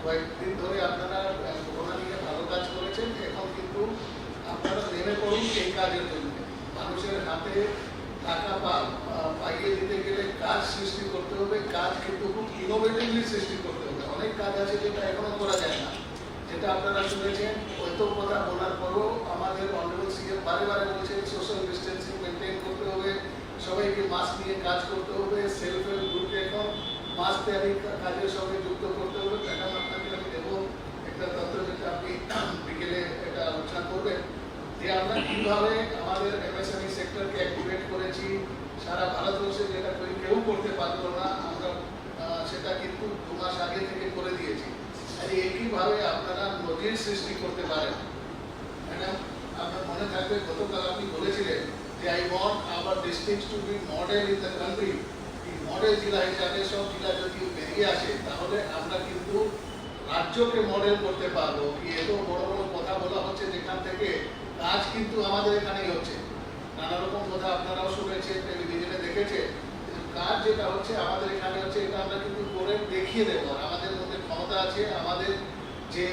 কয়েকদিন ধরে আপনারা করোনা নিয়ে ভালো কাজ করেছেন, এখন কিন্তু আপনারা নেমে পড়ুন এই কাজের জন্য। মানুষের হাতে টাকা পাইয়ে দিতে গেলে কাজ সৃষ্টি করতে হবে, কাজ কিন্তু খুব ইনোভেটিভলি সৃষ্টি করতে হবে। অনেক কাজ আছে যেটা এখনো করা যায় না, যেটা আপনারা শুনেছেন। ওই তো কথা বলার পরও আমাদের অনারেবল সিএম বারে বারে বলছে সোশ্যাল ডিস্টেন্সিং মেনটেন করতে হবে, সবাইকে মাস্ক নিয়ে কাজ করতে হবে, সেলফ হেল্প গ্রুপকে এখন মাস্ক তৈরি কাজের সঙ্গে যুক্ত করতে হবে। ম্যাডাম আপনাকে আমি দেবো একটা তথ্য, যেটা আপনি বিকেলে এটা আলোচনা করবেন, যে আমরা কিভাবে আমাদের এমএসএমই সেক্টরকে অ্যাক্টিভেট করেছি সারা ভারতবর্ষে, যেটা কেউ করতে পারলো না, আমরা সেটা কিন্তু 2 মাস আগে থেকে করে দিয়েছি। আর একইভাবে আপনারা নজির সৃষ্টি করতে পারেন। ম্যাডাম আপনার মনে থাকবে গতকাল আপনি বলেছিলেন যে I want our districts to be model in the country. এই মডেল জেলা হিসাবে সব জেলা যদি বেরিয়ে আসে তাহলে আমরা কিন্তু রাজ্যকে মডেল করতে পারবো। কি এত বড় বড় কথা বলা হচ্ছে যেখান থেকে কাজ কিন্তু আমাদের এখানেই হচ্ছে। নানা রকম কথা আপনারাও শুনেছেন, টেলিভিশনে দেখেছেন, কাজ যেটা হচ্ছে আমাদের এখানে হচ্ছে, এটা আমরা কিন্তু করে দেখিয়ে দেবো। আমাদের মধ্যে ক্ষমতা আছে, আমাদের যে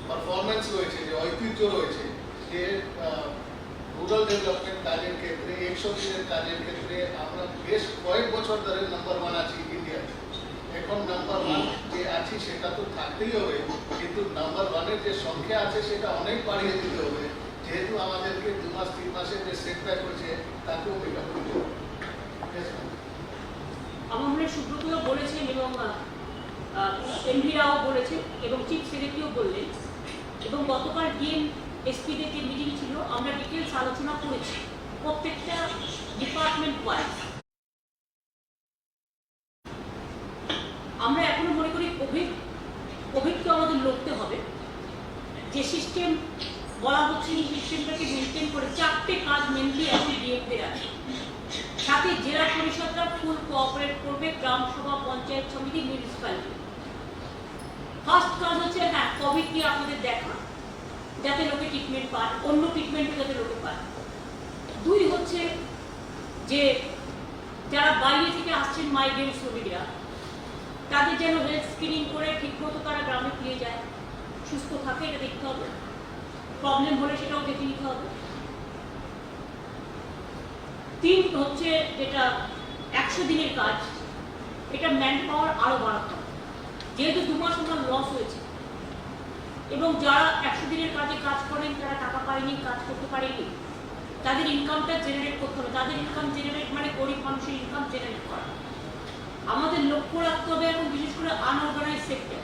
পারফরমেন্স রয়েছে, যে ঐতিহ্য রয়েছে, যে রুরাল ডেভেলপমেন্ট কাজের ক্ষেত্রে 100 দিনের কাজের ক্ষেত্রে আমরা বেশ কয়েক বছর ধরে নাম্বার 1 আছি ইন্ডিয়াতে। এখন নাম্বার 1 যে আছি সেটা তো থাকতেই হবে, কিন্তু নাম্বার 1-এর যে সংখ্যা আছে সেটা অনেক বাড়িয়ে দিতে হবে, যেহেতু আমাদেরকে 2 মাস 3 মাসের যে সেটব্যাক হয়েছে তাকেও মেকআপ করতে হবে। আমার মনে হয় সুব্রতও বলেছেন এবং এমভিরাও বলেছেন এবং চিফ সেক্রেটারিও বললেন, এবং গতকাল ডিএম এসপিদের যে মিটিং ছিল আমরা ডিটেলস আলোচনা করেছি প্রত্যেকটা ডিপার্টমেন্ট ওয়াইজ। আমরা এখনো মনে করি কোভিডকে আমাদের লড়তে হবে। যে সিস্টেম বলা হচ্ছে এই সিস্টেমটাকে মেনটেন করে 4টে কাজ মেনলি এখন ডিএমদের আছে। সাথে জেলা পরিষদরা ফুল কোঅপারেট করবে, গ্রাম সভা, পঞ্চায়েত সমিতি, মিউনিসিপ্যালিটি। ফার্স্ট কাজ হচ্ছে কোভিড নিয়ে আপনাদের দেখা, যাতে লোকে ট্রিটমেন্ট পায়, অন্য ট্রিটমেন্টও যাতে লোকে পায়। 2 হচ্ছে যে যারা বাইরে থেকে আসছেন মাইগ্রেন্ট শ্রমিকরা, তাদের যেন হেলথ স্ক্রিনিং করে ঠিকমতো তারা গ্রামে ফিরে যায়, সুস্থ থাকে, এটা দেখতে হবে। প্রবলেম হলে সেটাও দেখে নিতে হবে। 3 হচ্ছে যেটা 100 দিনের কাজ, এটা ম্যান পাওয়ার আরো বাড়াতে হবে, যেহেতু 2 মাস আমার লস হয়েছে এবং যারা 100 দিনের কাজে কাজ করেন তারা টাকা পায়নি, কাজ করতে পারেনি, তাদের ইনকামটা জেনারেট করতে হবে। তাদের ইনকাম জেনারেট মানে গরিব মানুষের ইনকাম জেনারেট করা। আমাদের লক্ষ্য রাখতে হবে এখন বিশেষ করে আনঅর্গানাইজ সেক্টর,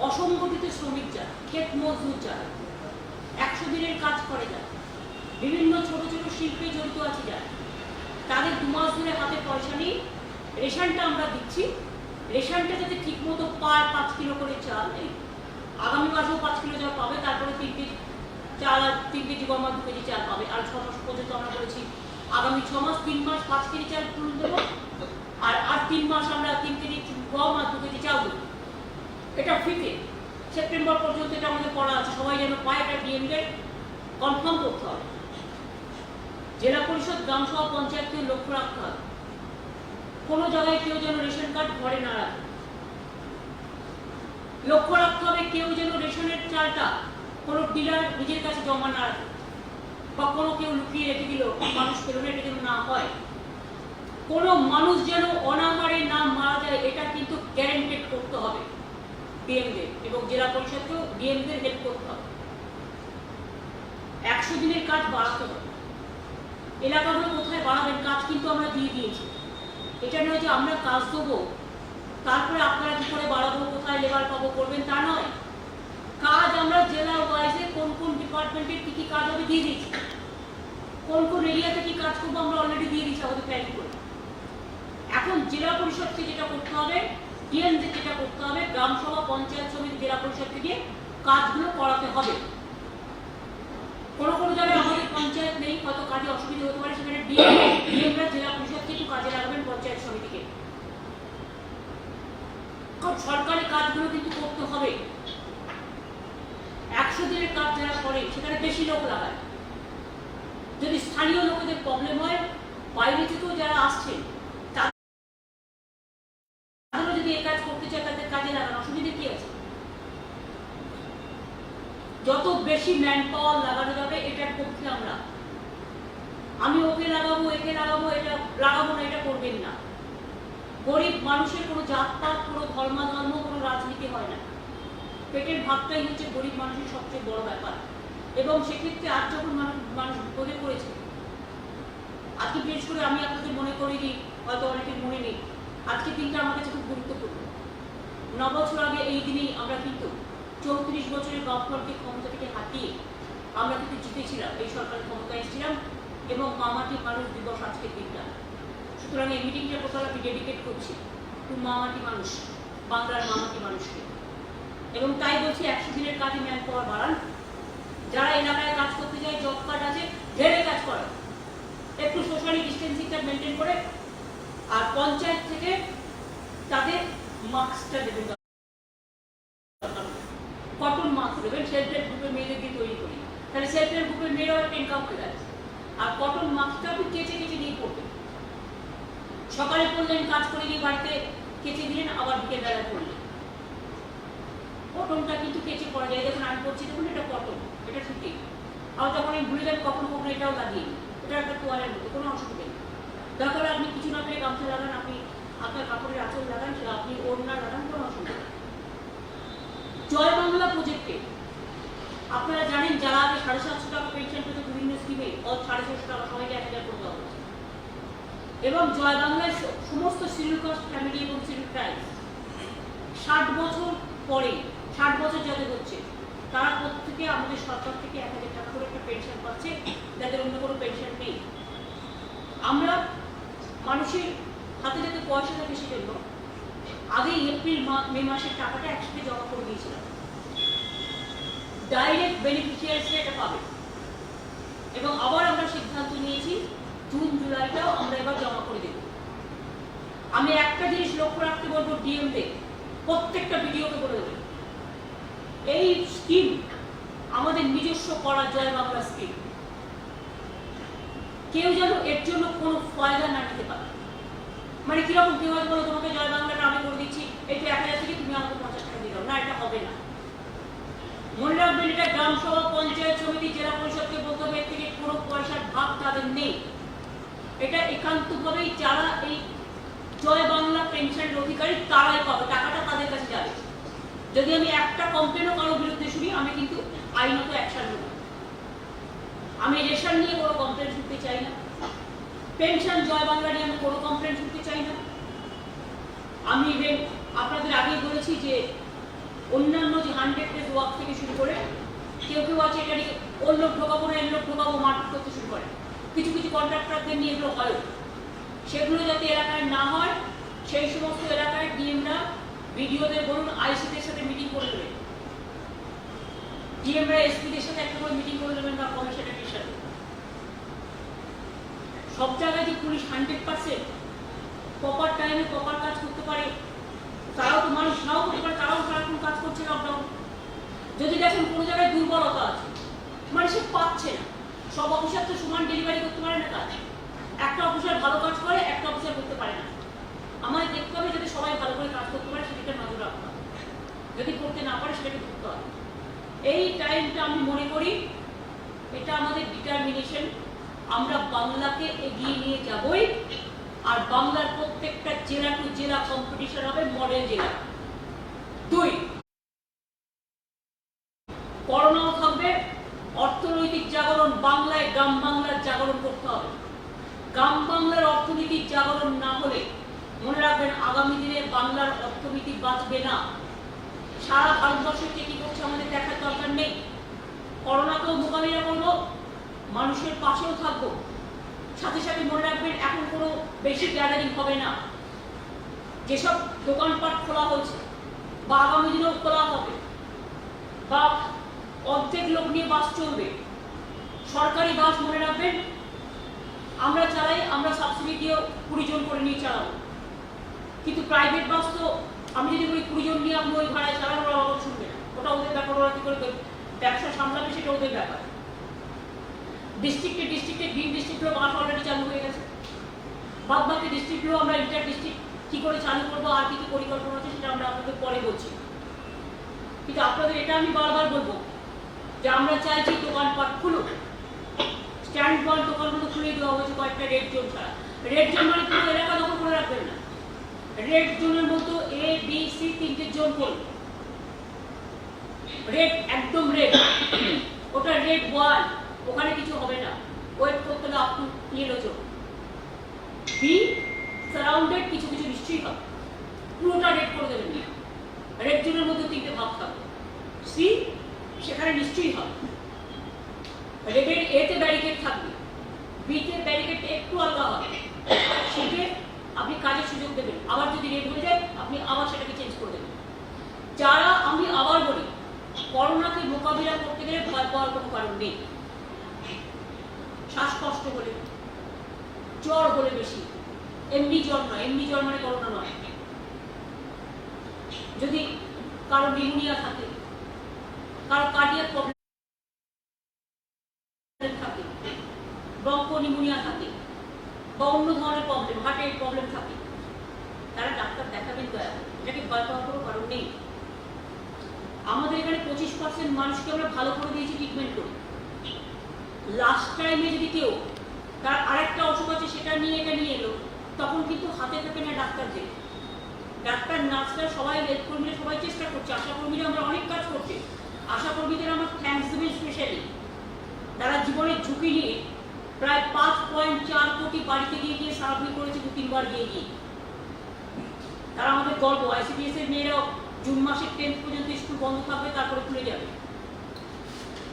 অসংগঠিত শ্রমিক যারা, ক্ষেত মজদুর যারা 100 দিনের কাজ করে, যারা বিভিন্ন ছোট ছোট শিল্পে জড়িত আছে, যারা তাদের 2 মাস ধরে হাতে পয়সা নেই। রেশনটা আমরা দিচ্ছি, রেশনটা যাতে ঠিক মতো পায়, 5 কিলো করে চাল, আগামী মাসেও 5 কিলো চাল পাবে, তারপরে 3 কেজি চাল আর 3 কেজি গম আর 2 কেজি চাল পাবে। আর 6 মাস পর্যন্ত আমরা বলেছি আগামী 6 মাস 3 মাস 5 কেজি চাল তুলে দেবো, আর 3 মাস আমরা 3 কেজি গম আর 2 কেজি চাল দেবো। এটা ফ্রিতে সেপ্টেম্বর পর্যন্ত এটা আমাদের করা আছে, সবাই যেন পায়, এটা ডিএমদের কনফার্ম করতে হবে। জেলা পরিষদ, গ্রাম সভা, পঞ্চায়েতকে লক্ষ্য রাখতে হবে কোনো জায়গায় কেউ যেন রেশন কার্ড ঘরে না রাখে। লক্ষ্য রাখতে হবে কেউ যেন রেশনের চালটা কোনো ডিলার নিজের কাছে জমা না রাখে, বা কোনো কেউ লুকিয়ে রেখে দিল মানুষ পেল না, এটা যেন না হয়। কোনো মানুষ যেন অনাহারে না মারা যায়, এটা কিন্তু গ্যারান্টেড করতে হবে ডিএমদের, এবং জেলা পরিষদকেও ডিএমদের হেল্প করতে হবে। 100 দিনের কাজ বাড়াতে হবে। এলাকাগুলো কোথায় বাড়াবেন, কাজ কিন্তু আমরা দিয়ে দিয়েছি। এটা নয় যে আমরা কাজ দেবো তারপরে আপনারা কি করে বাড়াবো, কোথায় লেবার পাবো করবেন, তা নয়। কাজ আমরা জেলা ওয়াইজে কোন কোন ডিপার্টমেন্টের কি কি কাজ হবে দিয়ে দিয়েছি, কোন কোন এরিয়াতে কি কাজ করবো আমরা অলরেডি দিয়ে দিচ্ছি আমাদের প্ল্যান করে। এখন জেলা পরিষদকে যেটা করতে হবে, ডিএমদের যেটা করতে হবে, গ্রাম সভা, পঞ্চায়েত সমিতি, জেলা পরিষদকে দিয়ে কাজগুলো করাতে হবে। কোনো কোনো জায়গায় আমাদের পঞ্চায়েত নেই, হয়তো কাজে অসুবিধা হতে পারে, সেখানে ডিএমরা জেলা পরিষদকে একটু কাজে লাগাবেন, পঞ্চায়েত সমিতিকে। কারণ সরকারি কাজগুলো কিন্তু করতে হবে। 100 দিনের কাজ যারা করে সেখানে বেশি লোক লাগায়। যদি স্থানীয় লোকেদের প্রবলেম হয়, বাইরে থেকেও যারা আসছেন তাদেরও যদি এই কাজ করতে চায় তাদের কাজে লাগানো, অসুবিধা কি আছে? যত বেশি ম্যান পাওয়ার লাগানো যাবে এটার পক্ষে আমরা। আমি ওকে লাগাবো, একে লাগাবো, এটা লাগাবো না, এটা করবেন না। গরিব মানুষের কোনো জাতপাত, কোনো ধর্ম, কোনো রাজনীতি হয় না। পেটের ভাবটাই হচ্ছে গরিব মানুষের সবচেয়ে বড় ব্যাপার। এবং সেক্ষেত্রে আজ যখন মানুষ বিপদে পড়েছে, আজকে বিশেষ করে আমি আপনাদের মনে করিনি, হয়তো অনেকের মনে নেই, আজকে দিনটা আমার কাছে খুব গুরুত্বপূর্ণ। 9 বছর আগে এই দিনেই আমরা কিন্তু 34 বছরের বামফ্রন্টকে ক্ষমতা থেকে হাতিয়ে আমরা কিন্তু জিতেছিলাম, এই সরকারের ক্ষমতায় এসেছিলাম, এবং মামাটি মানুষ দিবস আজকের দিনটা। সুতরাং এই মিটিংটা টোটাল আমি ডেডিকেট করছি টু মামাটি মানুষ, বাংলার মামাটি মানুষকে। এবং তাই বলছি 100 দিনের কাজে ম্যান পাওয়ার বাড়ান। যারা এলাকায় কাজ করতে যায়, জব কার্ড আছে, ঢেরে কাজ করে, একটু সোশ্যাল ডিস্টেন্সিংটা মেনটেন করে, আর পঞ্চায়েত থেকে তাদের মাস্কটা দেবেন, কটন মাস্ক দেবেন। সেলফ হেল্প গ্রুপের মেয়েদের দিয়ে তৈরি করি, তাহলে সেলফ হেল্প গ্রুপের মেয়েরাও একটা ইনকাম হয়ে যাচ্ছে। আর কটন মাস্কটা আপনি কেচে কেচে দিয়ে পড়বেন, সকালে পড়লেন, কাজ করে দিয়ে বাড়িতে কেচে দিলেন, আবার বিকেলবেলা পড়লেন। কটনটা কিন্তু কেচে পড়া যায়। দেখুন আমি করছি, দেখুন এটা কটন, এটা ঠিক। আবার যখন আমি ভুলে যান কখনো কখনো এটাও লাগিয়ে নিই, এটা একটা তোয়ালের মধ্যে, কোনো অসুবিধা নেই। দরকার আপনি কিছু না পেলে গামছা লাগান, আপনি আপনার কাপড়ের আঁচল লাগান, আপনি ওড়না লাগান, কোনো অসুবিধা নেই। জয় বাংলা প্রজেক্টে আপনারা জানেন, যারা আগে 750 টাকা পেনশন পেত বিভিন্ন স্কিমে, 650 টাকা সবাইকে 1000 করে দেওয়া হচ্ছে। এবং জয় বাংলায় সমস্ত শিডিউল কাস্ট ফ্যামিলি এবং শিডিউল ট্রাইব 60 বছর পরে, 60 বছর যাদের হচ্ছে, তারা প্রত্যেকে আমাদের সরকার থেকে 1000 টাকা করে একটা পেনশন পাচ্ছে, যাদের অন্য কোনো পেনশন নেই। আমরা মানুষের হাতে যাতে পয়সা থাকে সেজন্য আগেই এপ্রিল মে মাসের টাকাটা একসাথে জমা করে দিয়েছিলাম। ডাইরেক্ট বেনিফিশিয়ারিরা এটা পাবে। এবং আবার আমরা সিদ্ধান্ত নিয়েছি জুন জুলাইটাও আমরা এবার জমা করে দেব। আমি একটা জিনিস লক্ষ্য রাখতে বলবো, ডিএমদের প্রত্যেকটা ভিডিওকে বলে দেবেন, এই স্কিম আমাদের নিজস্ব করা জয় বাংলা স্কিম। কেউ যেন এর জন্য কোনো ফায়দা না নিতে পারে। মানে কিরকম, কেউ হয়তো বলো তোমাকে জয় বাংলাটা আমি করে দিচ্ছি, এটা 1000 থেকে তুমি আমাকে 50 টাকা দিয়ে দাও, না, এটা হবে না। মনে রাখবেন, এটা গ্রাম সভা, পঞ্চায়েত সমিতি, জেলা পরিষদকে বলতে হবে, এর থেকে কোনো পয়সার ভাগ তাদের নেই। এটা একান্তভাবেই যারা এই জয় বাংলা পেনশনের অধিকারী তারাই পাবে, টাকাটা তাদের কাছে যাবে। যদি আমি একটা কমপ্লেনও কারোর বিরুদ্ধে শুনি, আমি কিন্তু আইনত অ্যাকশন নেব। আমি রেশন নিয়ে কোনো কমপ্লেন শুনতে চাই না, পেনশন জয় বাংলা নিয়ে আমি কোনো কমপ্লেন শুনতে চাই না। আমি ইভেন আপনাদের আগেই বলেছি যে অন্যান্য যে 100 ডেজ ওয়ার্ক থেকে শুরু করে কেউ কেউ আছে এটা নিয়ে ওর লোক ঢোকাবো না, এর লোক ঢোকাবো, মারপিট করতে শুরু করে। কিছু কিছু কন্ট্রাক্টরদের নিয়ে এগুলো হয়, সেগুলো যাতে এলাকায় না হয় সেই সমস্ত এলাকায় ডিএমরা বিডিওদের বলুন, আইসিদের সাথে মিটিং করে দেবেন, ডিএমরা এসপিদের সাথে একটা করে মিটিং করে দেবেন, বা কমিশনারের সাথে। সব জায়গায় যে পুলিশ 100% প্রপার টাইমে প্রপার কাজ করতে পারে, তারাও তো মানুষ নাও করতে পারে, তারাও সারাক্ষণ কাজ করছে লকডাউন। যদি দেখেন কোনো জায়গায় দুর্বলতা আছে, মানে সে পাচ্ছে না, সব অফিসার তো সমান ডেলিভারি করতে পারে না কাজ। একটা অফিসার ভালো কাজ করে, একটা অফিসার করতে পারে না। আমাদের দেখতে হবে যাতে সবাই ভালো করে কাজ করতে পারে, সেটা নজর রাখতে হবে। যদি করতে না পারে সেটাকে ধরতে হবে। এই টাইমটা আমি মনে করি এটা আমাদের ডিটারমিনেশন, আমরা বাংলাকে এগিয়ে নিয়ে যাবই। আর বাংলার প্রত্যেকটা জেলা টু জেলা কম্পিটিশন হবে মডেল জেলা। 2, করোনাও থাকবে, অর্থনৈতিক জাগরণ, বাংলায় গ্রাম বাংলার জাগরণ করতে হবে। গ্রাম বাংলার অর্থনৈতিক জাগরণ না হলে মনে রাখবেন আগামী দিনে বাংলার অর্থনীতি বাঁচবে না। সারা ভারতবর্ষে কি করছে আমাদের দেখার দরকার নেই। করোনাকেও মোকাবিলা করবো, মানুষের পাশেও থাকবো। সাথে সাথে মনে রাখবেন এখন কোনো বেশি গ্যাদারিং হবে না। যেসব দোকানপাট খোলা হয়েছে বা আগামী দিনেও খোলা হবে, বা অর্ধেক লোক নিয়ে বাস চলবে, সরকারি বাস মনে রাখবেন আমরা চালাই, আমরা সাবসিডি দিয়ে 20 জন করে নিয়ে চালাবো। কিন্তু প্রাইভেট বাস তো আমি যদি বলি 20 জন নিয়ে আপনি ওই ভাড়ায় চালান, ওরা অবাক শুনবে না, ওটা ওদের ব্যাপার, ওরা কি করে ব্যবসা সামলাবে সেটা ওদের ব্যাপার। ডিস্ট্রিক্টে গ্রিন ডিস্ট্রিক্টগুলো বাস অলরেডি চালু হয়ে গেছে, বাদ বাকি ডিস্ট্রিক্টগুলো আমরা ইন্টার ডিস্ট্রিক্ট কি করে চালু করবো আর কি কি পরিকল্পনা আছে সেটা আমরা আপনাদের পরে বলছি। কিন্তু আপনাদের এটা আমি বারবার বলবো যে আমরা চাইছি দোকানপাট খুলুক, স্ট্যান্ড পয়েন্ট দোকানগুলো খুলে দেওয়া হয়েছে কয়েকটা রেড জোন ছাড়া। রেড জোন মানে পুরো এলাকা দখল করে রাখবেন না, রেড জোনের মতো এ বি সি তিনটে জোন করুন। রেড একদম রেড, ওটা রেড ওয়াল, ওখানে কিছু হবে না, ওয়েট করতে হবে up to yellow zone. Be surrounded কিছু কিছু নিশ্চয়ই হবে, পুরোটা রেড করে দেবেন না, রেড জোনের মধ্যে তিনটে ভাগ থাকবে। সি সেখানে নিশ্চয়ই হবে, রেডের এতে ব্যারিকেড থাকবে, বিতে ব্যারিকেড একটু আলাদা হবে, সিতে আপনি কাজের সুযোগ দেবেন, আবার যদি রেড হয়ে যায় আপনি আবার সেটাকে চেঞ্জ করে দেবেন। যারা আমি আবার বলি করোনাকে মোকাবিলা করতে গেলে ভয় পাওয়ার কোনো কারণ নেই। শ্বাসকষ্ট হলে, জ্বর হলে বেশি, এমনি জ্বর নয়, এমনি জ্বর মানে করোনা নয়, যদি কারো নিউমোনিয়া থাকে, কারো কার্ডিয়াক প্রবলেম থাকে, ব্রঙ্কো নিউমোনিয়া থাকে, বা অন্য ধরনের প্রবলেম, হার্টের প্রবলেম থাকে, তারা ডাক্তার দেখাবেন দয়া করে, এটাকে ভয় পাওয়ার কোনো কারণ নেই। আমাদের এখানে 25% মানুষকে আমরা ভালো করে দিয়েছি ট্রিটমেন্ট করি। লাস্ট টাইমে যদি কেউ তার আরেকটা অসুখ আছে সেটা নিয়ে এটা নিয়ে এলো, তখন কিন্তু হাতে থাকে না ডাক্তারদের, ডাক্তার নার্সরা সবাই হেল্প কর্মীরা সবাই চেষ্টা করছে, আশাকর্মীরা আমরা অনেক কাজ করছে, আশাকর্মীদের আমার থ্যাঙ্কস দেবেন স্পেশালি। তারা জীবনের ঝুঁকি নিয়ে প্রায় 5.4 কোটি বাড়িতে গিয়ে গিয়ে সার্ভে করেছে, 2-3 বার গিয়ে গিয়ে। তারা আমাদের গল্প, আইসিডিএস এর মেয়েরাও জুন মাসের 10th পর্যন্ত স্কুল বন্ধ থাকবে, তারপরে খুলে যাবে,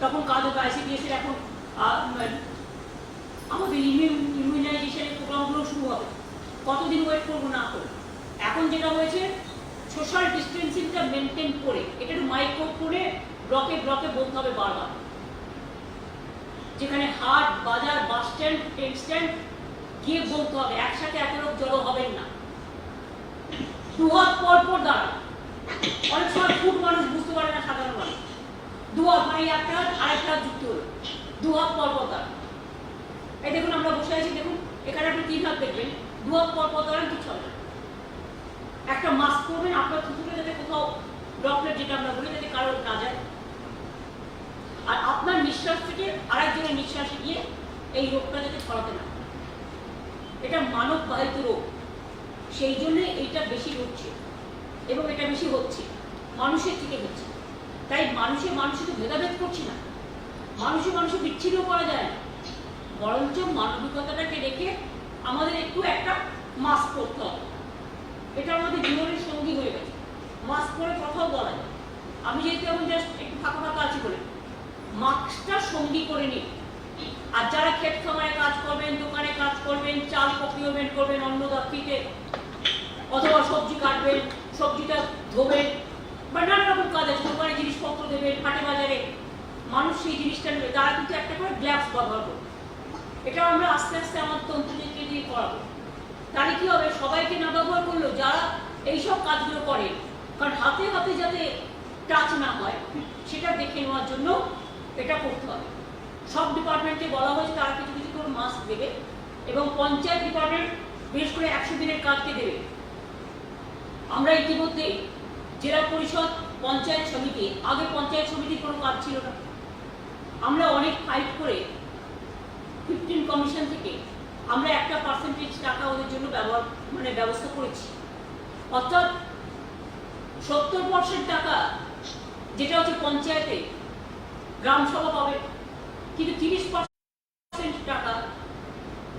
তখন কাজ হবে। আইসিডিএস এর এখন আমাদের ইমিউনাইজেশনের প্রোগ্রামগুলো শুরু হবে, কতদিন ওয়েট করবো না করে। এখন যেটা হয়েছে সোশ্যাল ডিস্টেন্সিংটা মেনটেন করে, এটা একটু মাইক্রো করে ব্লকে ব্লকে বলতে হবে বারবার, যেখানে হাট, বাজার, বাস স্ট্যান্ড, ট্রেন স্ট্যান্ড গিয়ে বলতে হবে একসাথে এত লোক জড়ো হবেন না, 2 হাত পর পর দাঁড়ান। অনেক সময় ফুট মানুষ বুঝতে পারে না, সাধারণ মানুষ 2 হাত মানে একটা হাত আরেকটা হাত যুক্ত হলো, 2 হাত পর পর দাঁড়ান। এই দেখুন আমরা বসে আছি, দেখুন এখানে আপনি 3 হাত দেখবেন, 2 হাত পর পর দাঁড়ান, কিছু হবে না। একটা মাস্ক পরবেন, আপনার থুতুটা যাতে কোথাও ড্রপলেট যেটা আমরা বলি যাতে কারোর না যায়, আর আপনার নিঃশ্বাস থেকে আরেকজনের নিঃশ্বাসে গিয়ে এই রোগটা যাতে ছড়াতে না। এটা মানব বাহিত রোগ, সেই জন্য এইটা বেশি হচ্ছে এবং এটা বেশি হচ্ছে, মানুষের থেকে হচ্ছে। তাই মানুষে তো ভেদাভেদ করছি না, মানুষে বিচ্ছিন্ন করা যায় না, বরঞ্চ মানবিকতাটাকে রেখে আমাদের একটু একটা মাস্ক পরতে হবে। এটা আমাদের জীবনের সঙ্গী হয়ে গেছে, মাস্ক পরে কথাও বলা যায়। আমি যেহেতু এখন জাস্ট একটু ফাঁকা ফাঁকা আছি বলে মাস্কটা সঙ্গী করে নিই। আর যারা ক্ষেত খামারে কাজ করবেন, দোকানে কাজ করবেন, চাল প্রকিউরমেন্ট করবেন অন্নদাত্রীতে, অথবা সবজি কাটবেন, সবজিটা ধোবেন, বা নানা রকম কাজ আছে, দোকানে জিনিসপত্র দেবেন, হাটে বাজারে মানুষ সেই জিনিসটা নেবে, তারা কিন্তু একটা করে গ্লাভস ব্যবহার করবে। এটা আমরা আস্তে আস্তে আমার তন্ত্রীকে দিয়ে করাবো। তাহলে কি হবে, সবাইকে না ব্যবহার করলেও যারা এইসব কাজগুলো করে, কারণ হাতে হাতে যাতে টাচ না হয় সেটা দেখে নেওয়ার জন্য এটা করতে হবে। সব ডিপার্টমেন্টকে বলা হয়েছে তারা কিছু কিছু করে মাস্ক দেবে, এবং পঞ্চায়েত ডিপার্টমেন্ট বিশেষ করে 100 দিনের কাজকে দেবে। আমরা ইতিমধ্যে জেলা পরিষদ, পঞ্চায়েত সমিতি, আগে পঞ্চায়েত সমিতির কোনো কাজ ছিল না, আমরা অনেক ফাইট করে 15 কমিশন থেকে আমরা একটা পার্সেন্টেজ টাকা ওদের জন্য ব্যবস্থা করেছি। অর্থাৎ 70% টাকা যেটা হচ্ছে পঞ্চায়েতে গ্রাম সভা পাবে, কিন্তু 30% টাকা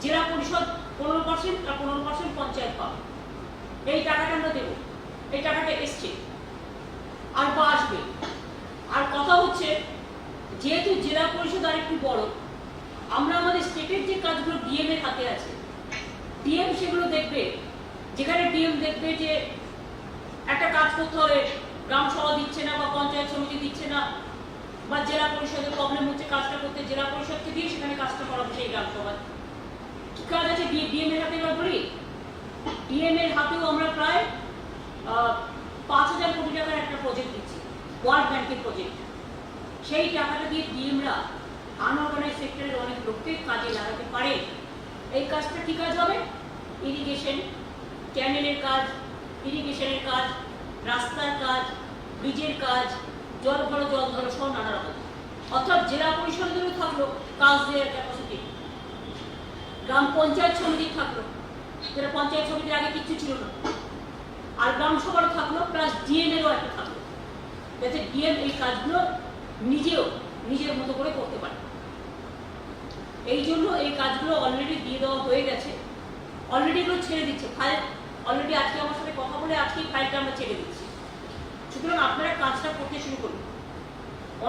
জেলা পরিষদ, 15% আর 15% পঞ্চায়েত পাবে। এই টাকাটা আমরা দেবো, এই টাকাটা এসছে আর বা আসবে। আর কথা হচ্ছে যেহেতু জেলা পরিষদ আর একটু বড়, আমরা আমাদের স্টেটের যে কাজগুলো ডিএম এর হাতে আছে, ডিএম সেগুলো দেখবে, যেখানে ডিএম দেখবে যে একটা কাজ করতে হবে, গ্রাম সভা দিচ্ছে না বা পঞ্চায়েত সমিতি দিচ্ছে না, বা জেলা পরিষদের প্রবলেম হচ্ছে কাজটা করতে, জেলা পরিষদকে দিয়ে সেখানে কাজটা করাবো সেই গ্রাম সভায়। কি কাজ আছে ডিএম এর হাতে? এবার বলি, ডিএম এর হাতেও আমরা প্রায় 5,000 কোটি টাকার একটা প্রজেক্ট দিচ্ছি, ওয়ার্ল্ড ব্যাংকের প্রজেক্ট। সেই টাকাটা দিয়ে ডিএমরা আনঅর্গানাইজ সেক্টরের অনেক লোককে কাজে লাগাতে পারে। এই কাজটা কি কাজ হবে? ইরিগেশন, চ্যানেলের কাজ, ইরিগেশনের কাজ, রাস্তার কাজ, ব্রিজের কাজ, জল ধরো সহ নানা রকম। অর্থাৎ জেলা পরিষদেরও থাকলো কাজ দেওয়ার ক্যাপাসিটি, গ্রাম পঞ্চায়েত সমিতি থাকলো, যেটা পঞ্চায়েত সমিতির আগে কিচ্ছু ছিল না, আর গ্রাম সভারও থাকলো, প্লাস ডিএমেরও একটা থাকলো, যাতে ডিএম এই কাজগুলো নিজের মতো করে করতে পারে। এই জন্য এই কাজগুলো অলরেডি দিয়ে দেওয়া হয়ে গেছে, অলরেডি এগুলো ছেড়ে দিচ্ছে ফাইল। অলরেডি আজকে আমার সাথে কথা বলে আজকেই ফাইলটা আমরা ছেড়ে দিচ্ছি। সুতরাং আপনারা কাজটা করতে শুরু করুন।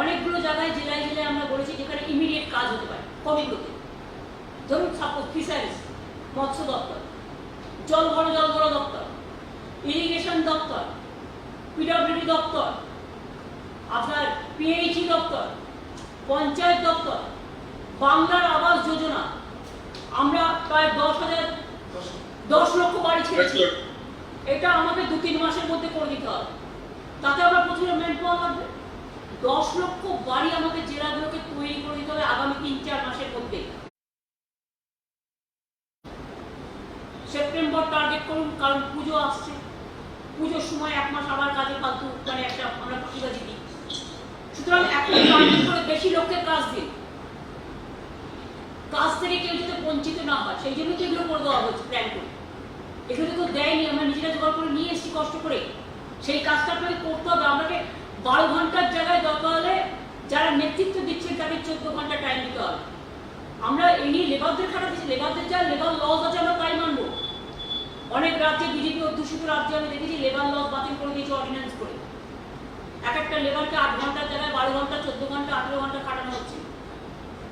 অনেকগুলো জায়গায় জেলায় আমরা বলেছি যেখানে ইমিডিয়েট কাজ হতে পারে কমিগুলোতে, ধরুন সাপোজ ফিশারিজ, মৎস্য দপ্তর, জল ভরো দপ্তর, ইরিগেশন দপ্তর, পিডব্লিউডি দপ্তর, আপনার পিএইচই দপ্তর, পঞ্চায়েত দপ্তর, বাংলার আবাস যোজনা। আমরা প্রায় 10 লক্ষ বাড়ি ছেড়েছি। এটা আমাকে 2-3 মাসের মধ্যে করে দিতে হবে, তাতে আমরা প্রচুর ম্যান পাওয়ার লাগবে। 10 লক্ষ বাড়ি আমাদের জেলাগুলোকে তৈরি করে দিতে হবে আগামী 3-4 মাসের মধ্যে। সেপ্টেম্বর টার্গেট করুন, কারণ পুজো আসছে, পুজোর সময় 1 মাস আবার কাজে ফালতু একটা আমরা ফাঁকিবাজি দিই। সুতরাং এখন টার্গেট করে বেশি লোকের কাজ দিন, কাজ থেকে কেউ যাতে বঞ্চিত না হয়, সেই জন্য তো এগুলো করে দেওয়া হচ্ছে প্ল্যান করে। এগুলো তো দেয়নি, আমরা নিজেরা জোগাড় করে নিয়ে এসেছি কষ্ট করে। সেই কাজটা আপনাকে করতে হবে। আমাকে 12 ঘন্টার জায়গায় দরকার হলে যারা নেতৃত্ব দিচ্ছেন তাকে 14 ঘন্টা টাইম দিতে হবে। আমরা এই নিয়ে লেবারদের খাটাচ্ছি, লেবারদের যা লেবার লস আছে আমরা তাই মানবো। অনেক রাজ্যে বিজেপি অধ্যুষিত রাজ্যে আমি দেখেছি লেবার লস বাতিল করে দিয়েছে অর্ডিন্যান্স করে। একটা লেবারকে 8 ঘন্টার জায়গায় 12 ঘন্টা, 14 ঘন্টা, 18 ঘন্টা খাটানো হচ্ছে।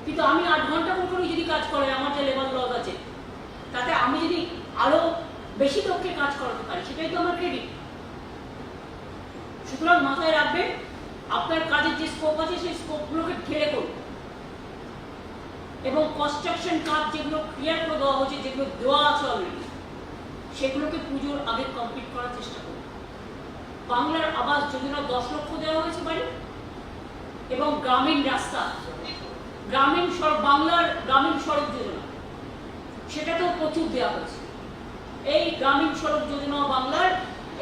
কিন্তু আমি 8 ঘন্টা করে যদি কাজ করে আমার যে লেবার লস আছে, তাতে আমি যদি আরো বেশি লোককে কাজ করাতে পারি, সেটাই তো আমার ক্রেডিট। সুতরাং মাথায় রাখবেন, আপনার কাজের যে স্কোপ আছে সেই স্কোপগুলোকে ঢেলে করুন, এবং কনস্ট্রাকশন কাজ যেগুলো ক্লিয়ার করে দেওয়া হয়েছে, যেগুলো দেওয়া আছে অলরেডি, সেগুলোকে পুজোর আগে কমপ্লিট করার চেষ্টা করুন। বাংলার আবাস যোজনা 10 লক্ষ দেওয়া হয়েছে বাড়ি, এবং গ্রামীণ রাস্তা, বাংলার গ্রামীণ সড়ক যোজনা, সেটাতেও প্রচুর দেওয়া হয়েছে। এই গ্রামীণ সড়ক যোজনা বাংলার,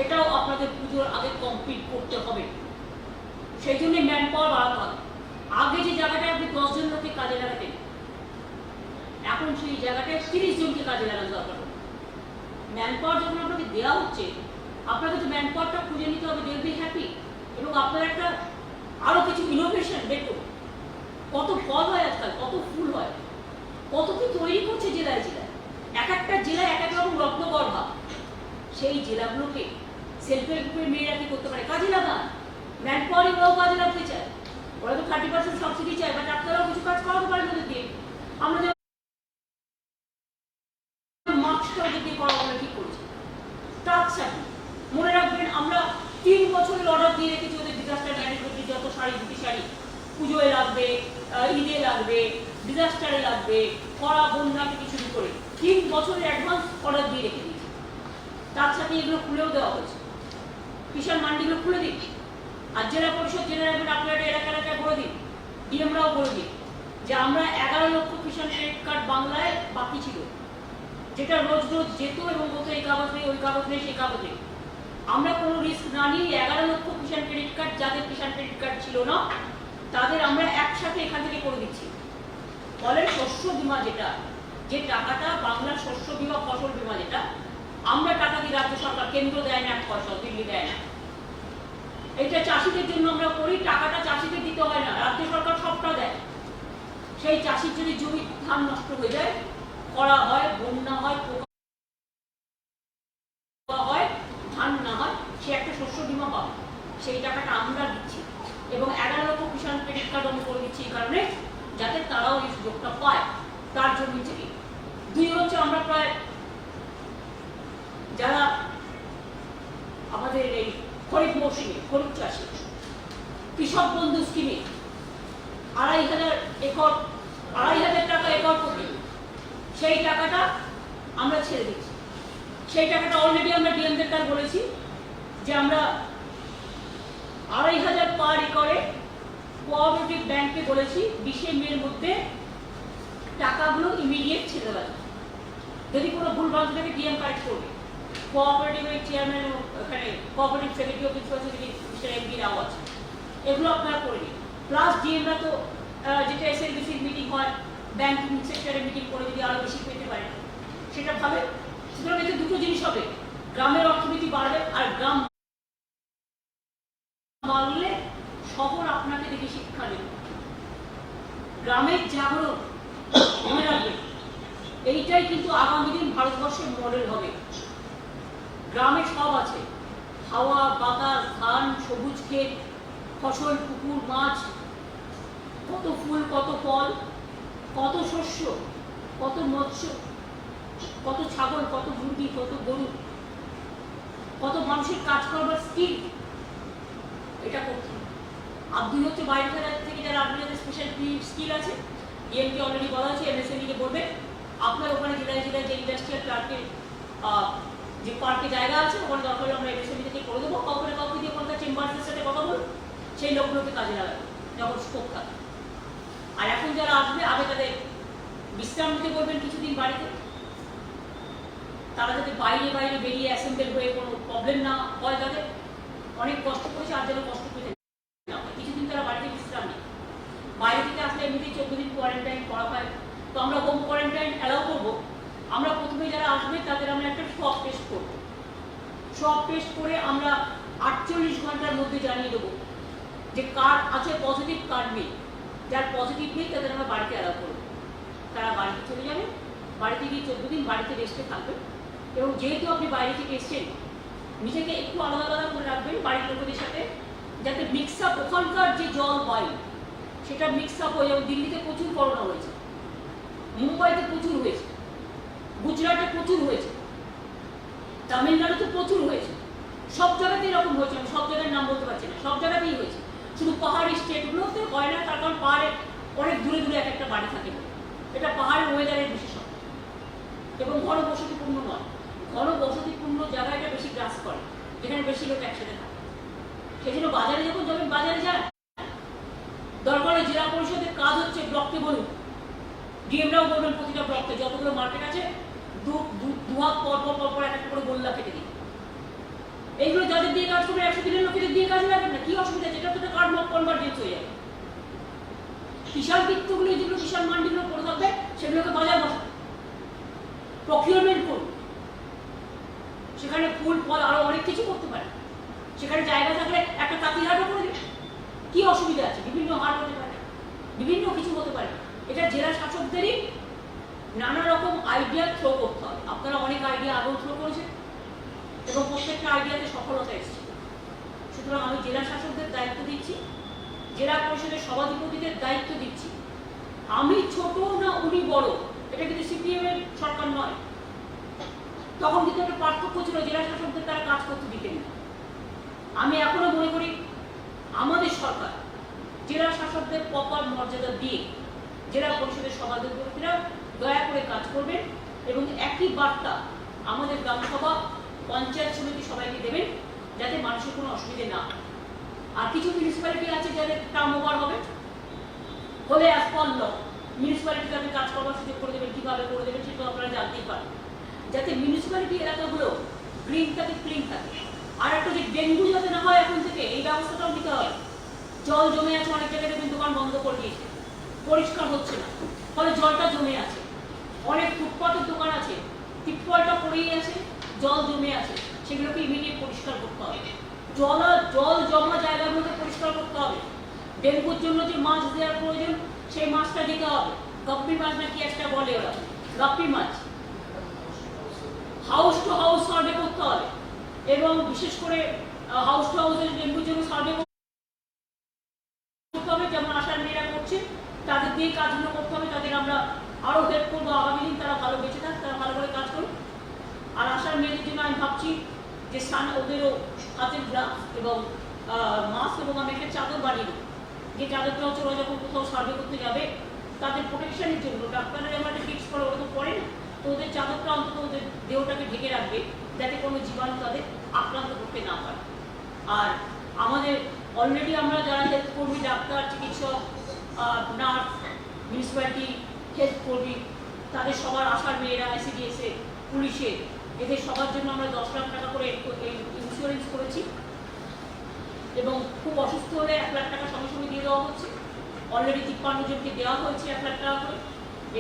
এটাও আপনাদের পুজোর আগে কমপ্লিট করতে হবে। সেই জন্য ম্যান পাওয়ার বাড়াতে হবে। আগে যে জায়গাটায় আপনি 10 জন লোককে কাজে লাগাতেন, এখন সেই জায়গাটায় 30 জনকে কাজে লাগানো দরকার। ম্যান পাওয়ার যখন আপনাকে দেওয়া হচ্ছে, আপনাকে তো ম্যান পাওয়ারটা খুঁজে নিতে হবে, দে উইল বি হ্যাপি, এবং আপনার একটা আরো কিছু ইনোভেশন দেখুন। কত ফল হয় আজকাল, কত ফুল হয়, কত কি তৈরি করছে জেলায়। একটা জেলায় এক রকম রত্নগর্ভা। সেই জেলাগুলোকে সেলফ হেল্প গ্রুপের মেয়েরা কি করতে পারে, কাজে লাগান। ম্যান পাওয়ারই ওরাও কাজে লাগাতে চায়, ওরা তো 30% সাবসিডি চায়, বাট আপনারাও কিছু কাজ করাতে পারেন ওদের দিয়ে। আমরা মার্কসটা ওদের দিয়ে করা আমরা ঠিক করেছি। মনে রাখবেন, আমরা 3 বছরের অর্ডার দিয়ে রেখেছি ওদের ডিজাস্টার ম্যানেজমেন্টের যত শাড়ি, দুটি শাড়ি পুজোয় লাগবে, ঈদে লাগবে, ডিজাস্টারে লাগবে, খরা বন্যা থেকে শুরু করে 3 বছরের অ্যাডভান্স অর্ডার দিয়ে রেখে দিয়েছি। তার সাথে এগুলো খুলেও দেওয়া হয়েছে, কিষাণ মান্ডিগুলো খুলে দিন। আর জেলা পরিষদ জেনে রাখবেন, আপনারা এলাকায় বলে দিন, ডিএমরাও বলে দিন যে আমরা 11 লক্ষ কিষাণ ক্রেডিট কার্ড বাংলায় বাকি ছিল, যেটা রোজ যেত এবং বলতো এই কাগজ নেই, ওই কাগজ নেই, সেই কাগজ নেই। আমরা কোনো রিস্ক না নিয়ে 11 লক্ষ কিষাণ ক্রেডিট কার্ড, যাদের কিষাণ ক্রেডিট কার্ড ছিল না, তাদের আমরা একসাথে এখান থেকে করে দিচ্ছি। ফলে শস্য বীমা যেটা, যে টাকাটা বাংলার শস্য বীমা, ফসল বীমা যেটা আমরা টাকা দিই রাজ্য সরকার, কেন্দ্র দেয় না 1 পয়সা, দিল্লি দেয় না। এটা চাষিদের জন্য আমরা করি, টাকাটা চাষিদের দিতে হয় না, রাজ্য সরকার সবটা দেয়। সেই চাষির যদি জমি ধান নষ্ট হয়ে যায়, খরা হয়, বন্যা হয়, পোকা হয়, ধান না হয়, সে একটা শস্য বীমা পাবে। সেই টাকাটা আমরা দিচ্ছি, এবং 11 লক্ষ কিষাণ ক্রেডিট কার্ড আমি করে দিচ্ছি এই কারণে, যাতে তারাও এই সুযোগটা পায় তার জমি থেকে। 2 হচ্ছে, আমরা প্রায় যারা আমাদের এই খরিফ মৌসুমে খরিফ চাষি, কৃষক বন্ধু স্কিমে 2,500 টাকা একর প্রতি, সেই টাকাটা আমরা ছেড়ে দিচ্ছি। সেই টাকাটা অলরেডি আমরা ডিএমদের কাছে বলেছি যে আমরা 2,500 পার একরে কোঅপারেটিভ ব্যাংকে বলেছি 20 মের মধ্যে টাকাগুলো ইমিডিয়েট ছেড়ে দেওয়া। যদি কোনো ভুল ভ্রান্তি থাকে ডিএম কারেক্ট করবে। কোঅপারেটিভের চেয়ারম্যান, এখানে cooperative secretary of principal secretary mister MP Rao আছে, এগুলো আপনারা করে নিন। প্লাস ডিএমরা তো যেটা এসএলবিসির মিটিং হয়, ব্যাংকিং সেক্টরে মিটিং করে যদি আরও বেশি পেতে পারে সেটা ভাবে। সুতরাং এতে দুটো জিনিস হবে, গ্রামের অর্থনীতি বাড়বে, আর গ্রাম বাড়লে শহর আপনাকে দেখে শিক্ষা নেবে। গ্রামের জাগরণ মনে রাখবে, এইটাই কিন্তু আগামী দিন ভারতবর্ষের মডেল হবে। গ্রামে সব আছে, হাওয়া বাতাস, ধান, সবুজ ক্ষেত, ফসল, পুকুর, মাছ, কত ফুল, কত ফল, কত শস্য, কত মৎস্য, কত ছাগল, কত মুরগি, কত গরু, কত মানুষের কাজ করবার স্কিল, এটা করতে হবে। আর দুই হচ্ছে বাইরে থেকে যারা আপনাদের স্পেশাল স্কিল আছে, ডিএমকে অলরেডি বলা হয়েছে, এমএসএমইকে বলবে আপনার ওখানে জেলায় জেলায় যে ইন্ডাস্ট্রিয়াল পার্কের যে পার্কে জায়গা আছে ওখানে দরকার হলে আমরা এমএসএমই থেকে করে দেবো, কাউকে দিয়ে ওখানকার চেম্বারসের সাথে কথা বলুন, সেই লোকগুলোকে কাজে লাগাবে যখন স্কোপ থাকে। আর এখন যারা আসবে আগে তাদের বিশ্রাম নিতে বলবেন কিছুদিন বাড়িতে, তারা যাতে বাইরে বাইরে বেরিয়ে অ্যাসেম্বল হয়ে কোনো প্রবলেম না হয়, তাদের অনেক কষ্ট করেছে আর যেন কষ্ট পেতে না হয়, কিছুদিন তারা বাড়িতে বিশ্রাম নেই। বাইরে থেকে আসলে এমনিতেই 14 দিন কোয়ারেন্টাইন করা হয়, তো আমরা হোম কোয়ারেন্টাইন অ্যালাউ করবো। আমরা প্রথমে যারা আসবে তাদের আমরা একটা সব টেস্ট করবো, সব টেস্ট করে আমরা 48 ঘন্টার মধ্যে জানিয়ে দেবো যে কার আছে পজিটিভ, কার নেই। যার পজিটিভ নেই তাদের আমরা বাড়িতে অ্যালাউ করবো, তারা বাড়িতে চলে যাবে, বাড়িতে গিয়ে 14 দিন বাড়িতে রেস্টে থাকবে। এবং যেহেতু আপনি বাইরে থেকে এসছেন, নিজেকে একটু আলাদা আলাদা করে রাখবেন বাড়ির লোকেদের সাথে, যাতে মিক্স আপ, ওখানকার যে জল বায়ু সেটা মিক্স আপ হয়ে যাবে। দিল্লিতে প্রচুর করোনা হয়েছে, মুম্বাইতে প্রচুর হয়েছে, গুজরাটে প্রচুর হয়েছে, তামিলনাড়ুতে প্রচুর হয়েছে, সব জায়গাতে এরকম হয়েছে। আমি সব জায়গার নাম বলতে পারছি না, সব জায়গাতেই হয়েছে। শুধু পাহাড়ি স্টেটগুলোতে হয় না, তার কারণ পাহাড়ে অনেক দূরে দূরে এক একটা বাড়ি থাকে, এটা পাহাড়ের ওয়েদারের বিশেষত্ব। এবং ঘনবসতিপূর্ণ নয়, ঘনবসতিপূর্ণ জায়গাটা বেশি গ্রাস করে, যেখানে বেশি লোক একসাথে থাকে। সেই জন্য বাজারে যখন যাবেন, বাজারে যান, দরকারে জেলা পরিষদের কাজ হচ্ছে ব্লককে বলুন, ডিএমরাও বলবেন প্রতিটা ব্লককে যতগুলো মার্কেট আছে দু হাত পর এক একটা করে গোল্লা কেটে দিন। এইগুলো যাদের দিয়ে কাজ করবে 100 দিনের লোকেদের দিয়ে কাজ লাগবে না, কি অসুবিধা? যেটা তো কার্ড মক কনভার্জেন্স হয়ে যাবে। কিষাণ বৃত্তগুলো যেগুলো কিষাণ মান্ডিগুলো করে থাকবে সেগুলোকে বাজার বসান, প্রকিউরমেন্ট করুন, সেখানে ফুল ফল আরো অনেক কিছু করতে পারে। সেখানে জায়গা থাকলে একটা তাঁতিহাটও করে দিন, কি অসুবিধা আছে? বিভিন্ন হাট হতে পারে, বিভিন্ন কিছু হতে পারে। এটা জেলা শাসকদেরই নানা রকম আইডিয়া থ্রো করতে হবে। আপনারা অনেক আইডিয়া আগেও থ্রো করেছেন এবং প্রত্যেকটা আইডিয়াতে সফলতা এসেছে। সুতরাং আমি জেলা শাসকদের দায়িত্ব দিচ্ছি, জেলা পরিষদের সভাধিপতিদের দায়িত্ব দিচ্ছি। আমি ছোট না উনি বড়, এটা কিন্তু সিপিএম এর সরকার নয়। তখন কিন্তু একটা পার্থক্য ছিল, জেলা শাসকদের তারা কাজ করতে দিতেন না। আমি এখনো মনে করি আমাদের সরকার জেলা শাসকদের প্রপার মর্যাদা দিয়ে জেলা পরিষদের সভাধিপতিরা দয়া করে কাজ করবেন এবং একই বার্তা আমাদের গ্রামসভা, পঞ্চায়েত সমিতি সবাইকে দেবেন, যাতে মানুষের কোনো অসুবিধে না হয়। আর কিছু মিউনিসিপ্যালিটি আছে যাদের টার্ম ওভার হবে, হলে অ্যাজ পার ল মিউনিসিপ্যালিটি তাদের কাজ করবার সুযোগ করে দেবেন। কীভাবে করে দেবেন সেটা আপনারা জানতেই পারেন, যাতে মিউনিসিপ্যালিটি এলাকাগুলো ক্লিন থাকে, ক্লিন থাকে। আর একটা যে ডেঙ্গু যাতে না হয় এখন থেকে, এই ব্যবস্থাটাও নিতে হবে। জল জমে আছে, অনেক জায়গায় দেখবেন দোকান বন্ধ করে দিয়েছে, পরিষ্কার হচ্ছে না, ফলে জলটা জমে আছে। অনেক ফুটপাতের দোকান আছে, টিপকলটা পড়েই আছে, জল জমে আছে, সেগুলোকে ইমিডিয়েট পরিষ্কার করতে হবে। জল জমা জায়গাগুলোকে পরিষ্কার করতে হবে। ডেঙ্গুর জন্য যে মাছ দেওয়ার প্রয়োজন সেই মাছটা দিতে হবে। গাপ্পি মাছ না কি একটা বলে ওরা, গাপ্পি মাছ। হাউস টু হাউস সার্ভে করতে হবে এবং বিশেষ করে হাউস টু হাউসের ডেঙ্গুর জন্য সার্ভে করতে হবে, যেমন আশার মেয়েরা করছে, তাদের দিয়ে কাজগুলো করতে হবে। তাদের আমরা আরও হেল্প করবো, আগামী দিন তারা ভালো বেঁচে থাক, তারা ভালো করে কাজ করুন। আর আশার মেয়েদের জন্য আমি ভাবছি যে ওদেরও হাতের গ্লাভস এবং মাস্ক এবং আমি একটা চাদর বানিয়ে দেবো, যে চাদরটা হচ্ছে ওরা যখন কোথাও সার্ভে করতে যাবে তাদের প্রোটেকশনের জন্য। ডাক্তাররা যেমন একটা ফিক্স করে, ওরা তো পড়ে না, তো ওদের চাদরটা অন্তত ওদের দেহটাকে ঢেকে রাখবে, যাতে কোনো জীবাণু তাদের আক্রান্ত করতে না পারে। আর আমাদের অলরেডি আমরা যারা হেলথ কর্মী, ডাক্তার, চিকিৎসক, নার্স, মিউনিসিপ্যালিটি হেলথ কর্মী, তাদের সবার আশার মেয়েরা, আইসিডিএসে, পুলিশে, এদের সবার জন্য আমরা 10 লাখ টাকা করে ইন্স্যুরেন্স করেছি এবং খুব অসুস্থ হলে 1 লাখ টাকা সঙ্গে সঙ্গে দিয়ে দেওয়া হচ্ছে। অলরেডি 53 জনকে দেওয়া হয়েছে 1 লাখ টাকা করে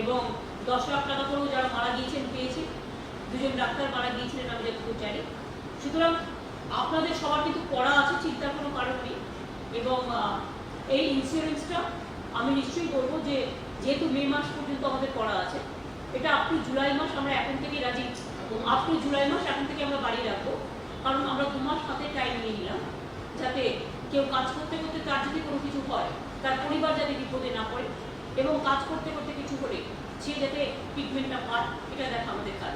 এবং 10 লাখ টাকা করেও যারা মারা গিয়েছেন পেয়েছে। 2 জন ডাক্তার মারা গিয়েছিলেন আমি যতটুকু জানি। সুতরাং আপনাদের সবার কিন্তু পড়া আছে, চিন্তার কোনো কারণ নেই। এবং এই ইন্স্যুরেন্সটা আমি নিশ্চয়ই বলবো যে যেহেতু মে মাস পর্যন্ত আমাদের পড়া আছে, এটা আপ টু জুলাই মাস আমরা এখন থেকে রাজি, আপ টু জুলাই মাস এখন থেকে আমরা বাড়িয়ে রাখবো। কারণ আমরা 2 মাস হাতে টাইম নিয়ে নিলাম যাতে কেউ কাজ করতে করতে তার যদি কোনো কিছু হয়, তার পরিবার যাতে বিপদে না পড়ে এবং কাজ করতে করতে কিছু হলে সে যাতে ট্রিটমেন্টটা পায়, এটা দেখা আমাদের কাজ।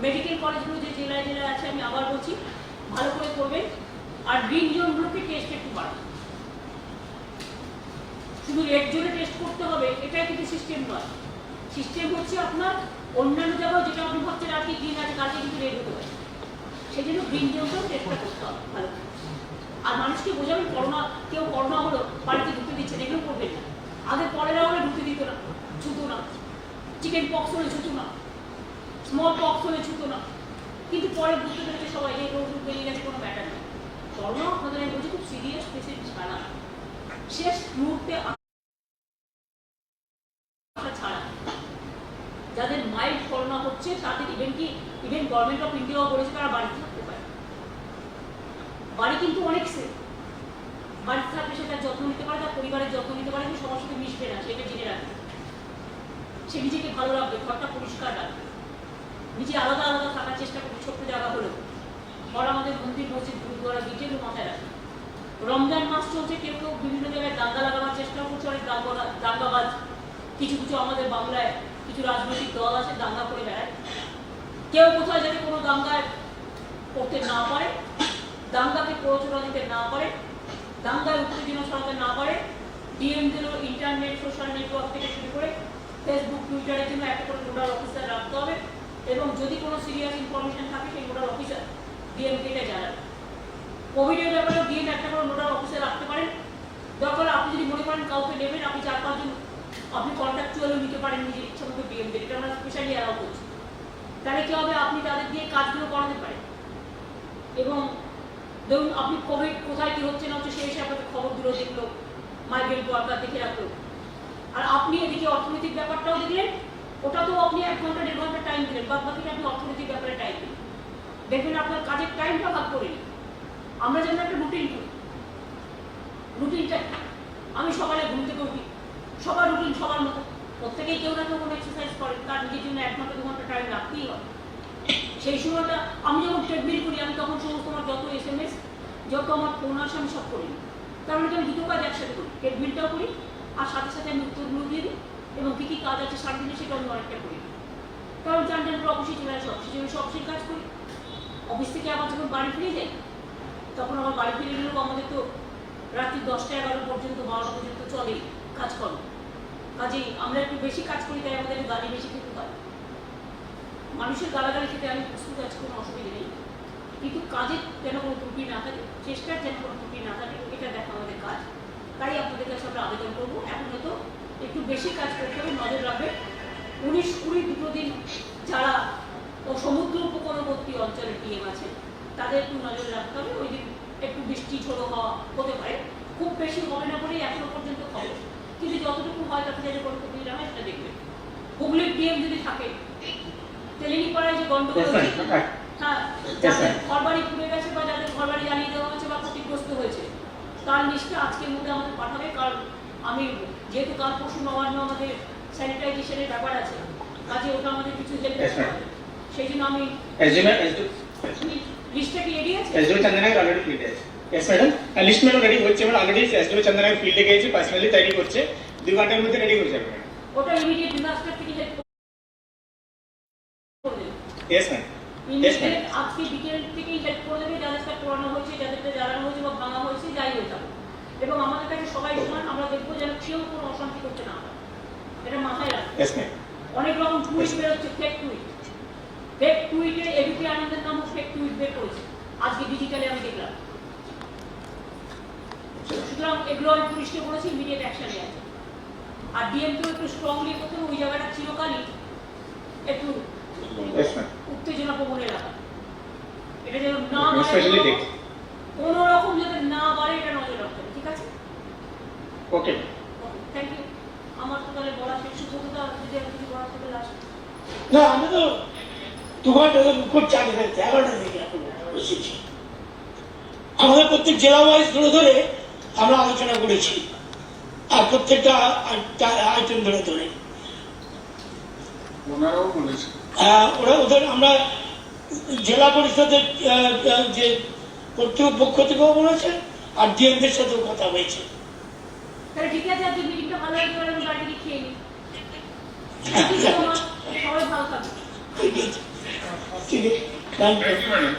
মেডিকেল কলেজগুলো যে জেলায় জেলায় আছে আমি আবার বলছি ভালো করে করবেন। আর গ্রিন জোনগুলোকে টেস্ট একটু বাড়ান। শুধু রেড জোনে টেস্ট করতে হবে এটাই কিন্তু সিস্টেম নয়। সিস্টেম হচ্ছে আপনার অন্যান্য জায়গায় যেটা আপনি ভাবছেন আর কি গ্রিন আছে কালকে কিন্তু রেড হতে পারে, সেই জন্য গ্রিন জোনটাও টেস্টটা করতে হবে ভালো। আর মানুষকে বোঝাবেন কেউ করোনা হলো বাড়িতে ঢুকতে দিচ্ছে না, এগুলো করবেন না। আগে পরেরা হলে ঢুকতে দিত না, ছুতো না। চিকেন পক্স হলে ছুতো না, স্মল পক্স হলে ছুতো না, কিন্তু পরে বুঝতে পেরেছে সবাই এই রোগ বেরিয়ে গেছে, কোনো ব্যাটার নেই। করোনা আপনাদের আমি বলছি খুব সিরিয়াস পেশেন্ট ছাড়া, শেষ মুহূর্তে ছাড়া যাদের মাইল্ড করোনা হচ্ছে তাদের ইভেন গভর্নমেন্ট অফ ইন্ডিয়াও বলেছে তারা বাড়িতে থাকতে পারে। বাড়ি কিন্তু অনেক সেফ, বাড়িতে থাকলে সে তার যত্ন নিতে পারে, তার পরিবারের যত্ন নিতে পারে, কিন্তু সবার সাথে মিশবে না, সেটা জেনে রাখবে। সে নিজেকে ভালো রাখবে, ঘরটা পরিষ্কার রাখবে, নিজে আলাদা আলাদা থাকার চেষ্টা করবে ছোট্ট জায়গা হলেও। ঘর আমাদের মন্দির মসজিদ গুরুদ্বারা ডিটেলও মাথায় রাখবে। রমজান মাস চলছে, কেউ কেউ বিভিন্ন জায়গায় দাঙ্গা লাগানোর চেষ্টা করছে, অনেক দাঙ্গাবাজ কিছু কিছু আমাদের বাংলায় কিছু রাজনৈতিক দল আছে দাঙ্গা করে বেড়ায়। কেউ কোথায় যাতে কোনো দাঙ্গায় করতে না পারে, দাঙ্গাকে প্ররোচনা দিতে না পারে, দাঙ্গায় উত্তেজনা ছড়াতে না পারে, ডিএমদেরও ইন্টারনেট সোশ্যাল নেটওয়ার্ক থেকে শুরু করে ফেসবুক টুইটারের জন্য একটা করে নোডাল অফিসার রাখতে হবে এবং যদি কোনো সিরিয়াস ইনফরমেশন থাকে সেই নোডাল অফিসার ডিএমকে এটা জানাবে। কোভিডের ব্যাপারে ডিএম একটা করে নোডাল অফিসার রাখতে পারেন। দরকার আপনি যদি মনে করেন কাউকে নেবেন, আপনি 4-5 জন আপনি কন্ট্রাকচুয়ালও নিতে পারেন নিজের ইচ্ছা মতো ডিএমদের, এটা আমরা স্পেশালি অ্যালাউ করছি। তাহলে কি হবে, আপনি তাদের দিয়ে কাজগুলো করাতে পারেন এবং ধরুন আপনি কোভিড কোথায় কি হচ্ছে না হচ্ছে সেই হিসেবে আপনাকে খবর দিল, দেখলো, মাইগ্রেন্ট ওয়ার্কার দেখে রাখলো। আর আপনি এদিকে অর্থনৈতিক ব্যাপারটাও দেখলেন, ওটাতেও আপনি 1 ঘন্টা 1.5 ঘন্টা টাইম দিলেন, বাদ বাকিটা আপনি অর্থনৈতিক ব্যাপারে টাইম দিন। দেখবেন আপনার কাজের টাইমটা ভাগ করে নিন। আমরা যেন একটা রুটিন করি, রুটিনটা আমি সকালে ঘুম থেকে উঠি, সবার রুটিন সবার মতো, প্রত্যেকেই কেউ না কেউ কোনো এক্সারসাইজ করেন, তার নিজের জন্য 1 ঘন্টা 2 ঘন্টা টাইম রাখতেই হবে। সেই সময়টা আমি যখন ট্রেডমিল করি আমি তখন সমস্ত আমার যত SMS যত আমার ফোন আসে আমি সব করি, কারণ আমি দুটো কাজ একসাথে করি, ট্রেডমিলটাও করি আর সাথে সাথে আমি উত্তরগুলো দিয়ে দিই এবং কী কী কাজ আছে সারাদিনে সেটা আমি অনেকটা করি। কারণ 4 করে অফিসে চলে আসে, অফিসে আমি অফিসের কাজ করি, অফিস থেকে আবার যখন বাড়ি ফিরে যাই তখন আমার বাড়ি ফিরে গেলেও আমাদের তো রাত্রি 10টা-11 পর্যন্ত 12টা পর্যন্ত চলেই কাজকর্ম। কাজেই আমরা একটু বেশি কাজ করি, তাই আমাদের গালি বেশি খেতে হয়। মানুষের গালাগালি খেতে আমি প্রস্তুত আছি, কোনো অসুবিধা নেই, কিন্তু কাজের যেন কোনো ত্রুটি না থাকে, চেষ্টার যেন কোনো ত্রুটি না থাকে, এটা দেখা আমাদের কাজ। তাই আপনাদের কাছে আমরা আবেদন করবো, এখন হয়তো একটু বেশি কাজ করতে হবে, নজর রাখবে। 19-20 দুটো দিন যারা সমুদ্র উপকূলবর্তী অঞ্চলের ডিএম আছে তাদের একটু নজর রাখতে হবে। ওই দিন একটু বৃষ্টি ঝোড়ো হওয়া হতে পারে, খুব বেশি হবে না বলেই এখনো পর্যন্ত খবর, কিন্তু যতটুকু হয় তাতে যাতে কোনো ক্ষতি না হয় সেটা দেখবে। হুগলির ডিএম যদি থাকে, তেলেনিপাড়ায় যে গন্ডগোল হয়েছে, হ্যাঁ, যাদের ঘরবাড়ি পুড়ে গেছে বা যাদের ঘরবাড়ি জ্বালিয়ে দেওয়া হয়েছে বা ক্ষতিগ্রস্ত হয়েছে, তার লিস্টটা আজকের মধ্যে আমাদের পাঠাবে। কারণ আমি যেহেতু কাল পরশু নবান্ন আমাদের স্যানিটাইজেশনের ব্যাপার আছে, কাজে ওটা আমাদের কিছু হেল্প করতে হবে, সেই জন্য আমি লিস্টটা কি রেডি আছে? SW চন্দনায় অলরেডি ফিল্ড আছে। Yes madam, list madam ready হচ্ছে, মানে অলরেডি SW চন্দনায় ফিল্ডে গিয়েছে, পার্সোনালি তৈরি করছে, 2 ঘন্টার মধ্যে রেডি হয়ে যাবে ম্যাডাম। ওটা ইমিডিয়েট ডিজাস্টার থেকে হেল্প করে দেবে। यस ম্যাম, ইমিডিয়েট আজকে বিকেল থেকেই হেল্প করে দেবে, যাদেরটা পোড়ানো হয়েছে, যাদেরটা জ্বালানো হয়েছে বা ভাঙা হয়েছে, যাই হয়ে যাবে। এবং আমাদের কাছে সবাই সমান, আমরা দেখবো যেন কেউ কোনো অশান্তি করতে না পারে, এটা মাথায় রাখবে। Yes ma'am. অনেক রকম টুইট বেরোচ্ছে, ফেক টুইট, ফেক টুইটে এবিপি আনন্দের নামও ফেক টুইট বের করেছে আজকে ডিজিটালে আমি দেখলাম। সুতরাং এগুলো আমি পুলিশকে বলেছি ইমিডিয়েট অ্যাকশন নেওয়া। আর ডিএমকেও একটু স্ট্রংলি করতে হবে, ওই জায়গাটা চিরকালই একটু Yes, ma'am. উত্তেজনা প্রবণ এলাকা, এটা যেন না Especially বাড়ে, this. কোনো রকম যাতে না বাড়ে এটা নজর রাখতে হবে, ঠিক আছে? Okay. Thank you. আমার তো তাহলে বলা শেষ, সুব্রতদা যদি আর কিছু বলার থাকে লাস্ট। না, আমি তো তোমার খুব চাকরি থাকতে 11টা থেকে এখন বসেছি। আমাদের প্রত্যেক জেলা ওয়াইজ ধরে ধরে আমরা আলোচনা করেছি, আর প্রত্যেকটা আইটেম ধরে ধরে ওনারাও বলেছে ওদের আমরা জেলা পরিষদের যে কর্তৃপক্ষ থেকেও বলেছে, আর ডিএমদের সাথেও কথা হয়েছে। তাহলে ঠিক আছে, আজকে মিটিংটা ভালো লাগবে, আমি বাড়ি গিয়ে খেয়ে নিই। সবাই ভালো থাকবে। ঠিক আছে, thank you. Thank you, madam.